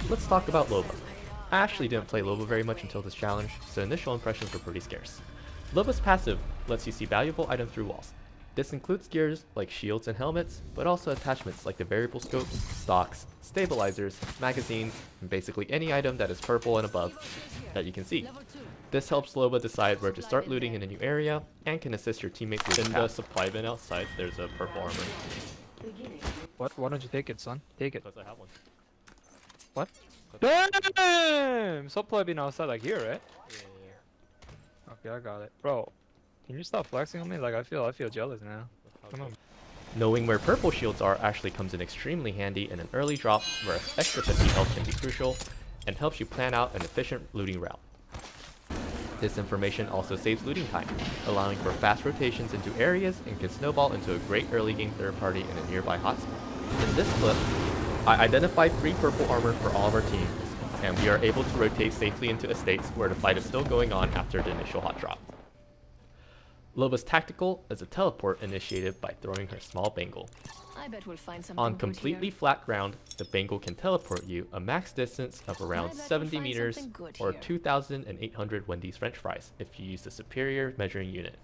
Let's talk about Loba. I actually didn't play Loba very much until this challenge, so initial impressions were pretty scarce. Loba's passive lets you see valuable items through walls. This includes gears like shields and helmets, but also attachments like the variable scopes, stocks, stabilizers, magazines, and basically any item that is purple and above that you can see. This helps Loba decide where to start looting in a new area, and can assist your teammates with in the supply bin outside. There's a purple armor. What? Why don't you take it, son? Take it. Because I have one. What? Damn! Supply bin outside like here, right? Yeah. Okay, I got it. Bro, can you stop flexing on me? Like I feel jealous now. Come on. Knowing where purple shields are actually comes in extremely handy in an early drop where extra 50 health can be crucial, and helps you plan out an efficient looting route. This information also saves looting time, allowing for fast rotations into areas and can snowball into a great early game third party in a nearby hotspot. In this clip, I identified 3 purple armor for all of our teams, and we are able to rotate safely into estates where the fight is still going on after the initial hot drop. Loba's tactical is a teleport initiated by throwing her small bangle. I bet we'll find something On good completely here. flat ground, the bangle can teleport you a max distance of around bet we'll 70 find meters something good or here. 2,800 Wendy's french fries if you use the superior measuring unit.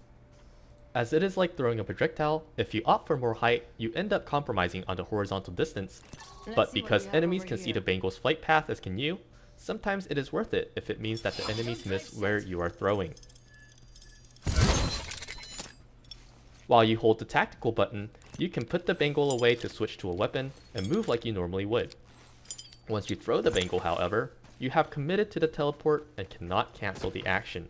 As it is like throwing a projectile, if you opt for more height, you end up compromising on the horizontal distance. Let's But see what because we have enemies over can see here. the bangle's flight path as can you, sometimes it is worth it if it means that the enemies miss where you are throwing. While you hold the tactical button, you can put the bangle away to switch to a weapon and move like you normally would. Once you throw the bangle, however, you have committed to the teleport and cannot cancel the action.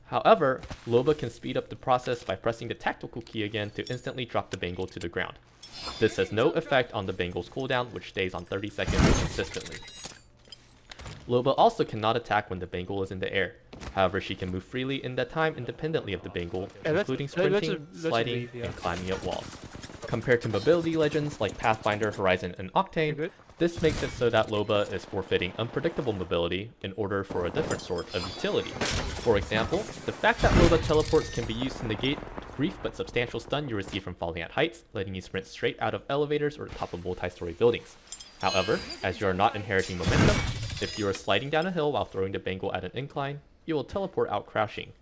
However, Loba can speed up the process by pressing the tactical key again to instantly drop the bangle to the ground. This has no effect on the bangle's cooldown, which stays on 30 seconds consistently. Loba also cannot attack when the bangle is in the air. However, she can move freely in that time independently of the bangle, including sprinting, sliding, and climbing up walls. Compared to mobility legends like Pathfinder, Horizon, and Octane, this makes it so that Loba is forfeiting unpredictable mobility in order for a different sort of utility. For example, the fact that Loba teleports can be used to negate brief but substantial stun you receive from falling at heights, letting you sprint straight out of elevators or top of multi-story buildings. However, as you are not inheriting momentum, if you are sliding down a hill while throwing the bangle at an incline, you will teleport out crouching.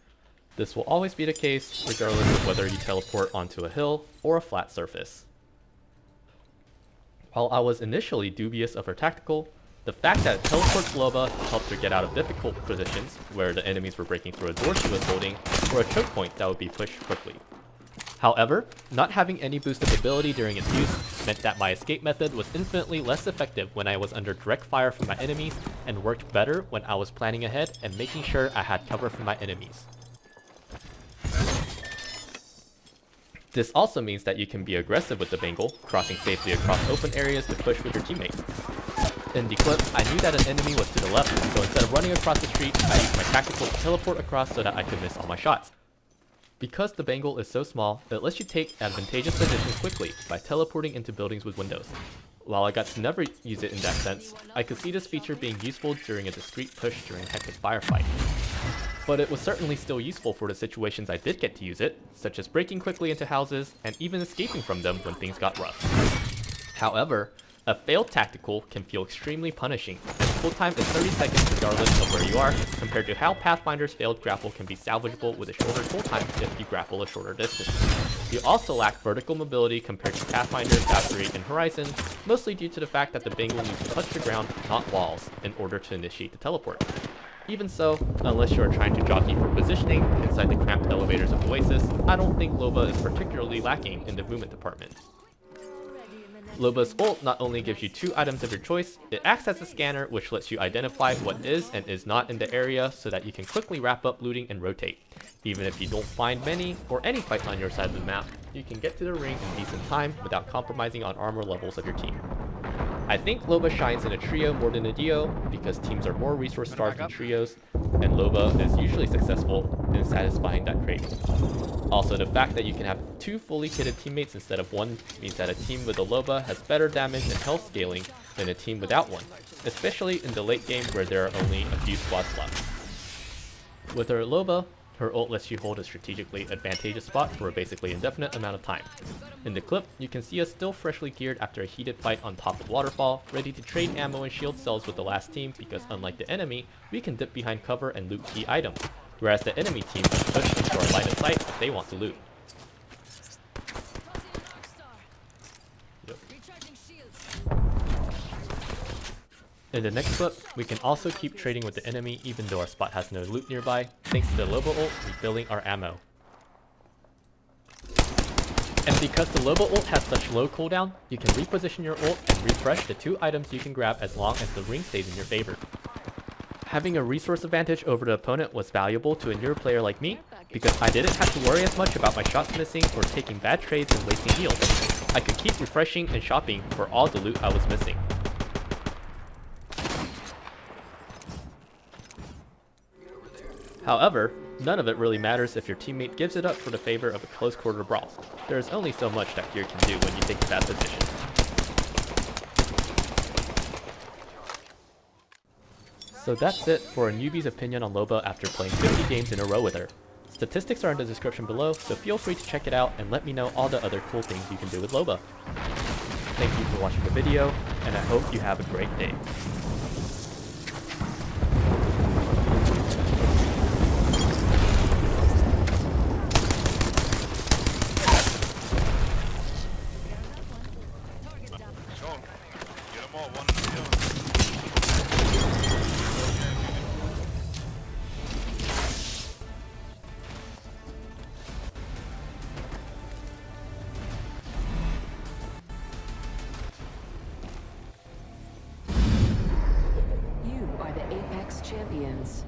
This will always be the case, regardless of whether you teleport onto a hill or a flat surface. While I was initially dubious of her tactical, the fact that it teleports Loba helped her get out of difficult positions where the enemies were breaking through a door she was holding or a choke point that would be pushed quickly. However, not having any boost of ability during its use meant that my escape method was infinitely less effective when I was under direct fire from my enemies, and worked better when I was planning ahead and making sure I had cover from my enemies. This also means that you can be aggressive with the bangle, crossing safely across open areas to push with your teammate. In the clip, I knew that an enemy was to the left, so instead of running across the street, I used my tactical to teleport across so that I could miss all my shots. Because the bangle is so small, it lets you take advantageous positions quickly by teleporting into buildings with windows. While I got to never use it in that sense, I could see this feature being useful during a discreet push during a hectic firefight. But it was certainly still useful for the situations I did get to use it, such as breaking quickly into houses and even escaping from them when things got rough. However, a failed tactical can feel extremely punishing, and full time is 30 seconds regardless of where you are, compared to how Pathfinder's failed grapple can be salvageable with a shorter full time if you grapple a shorter distance. You also lack vertical mobility compared to Pathfinder, Valkyrie, and Horizon, mostly due to the fact that the bangle needs to touch the ground, not walls, in order to initiate the teleport. Even so, unless you are trying to jockey for positioning inside the cramped elevators of Oasis, I don't think Loba is particularly lacking in the movement department. Loba's ult not only gives you 2 items of your choice, it acts as a scanner which lets you identify what is and is not in the area so that you can quickly wrap up looting and rotate. Even if you don't find many or any fights on your side of the map, you can get to the ring in decent time without compromising on armor levels of your team. I think Loba shines in a trio more than a duo because teams are more resource starved than trios, and Loba is usually successful in satisfying that craving. Also, the fact that you can have 2 fully kitted teammates instead of 1 means that a team with a Loba has better damage and health scaling than a team without one, especially in the late game where there are only a few squads left. With her Loba, Her ult lets you hold a strategically advantageous spot for a basically indefinite amount of time. In the clip, you can see us still freshly geared after a heated fight on top of Waterfall, ready to trade ammo and shield cells with the last team because unlike the enemy, we can dip behind cover and loot key items, whereas the enemy team is pushed into our line of sight if they want to loot. Yep. In the next clip, we can also keep trading with the enemy even though our spot has no loot nearby, thanks to the Loba ult refilling our ammo. And because the Loba ult has such low cooldown, you can reposition your ult and refresh the 2 items you can grab as long as the ring stays in your favor. Having a resource advantage over the opponent was valuable to a newer player like me, because I didn't have to worry as much about my shots missing or taking bad trades and wasting heals. I could keep refreshing and shopping for all the loot I was missing. However, none of it really matters if your teammate gives it up for the favor of a close quarter brawl. There is only so much that gear can do when you take a bad position. So that's it for a newbie's opinion on Loba after playing 50 games in a row with her. Statistics are in the description below, so feel free to check it out and let me know all the other cool things you can do with Loba. Thank you for watching the video, and I hope you have a great day. Champions.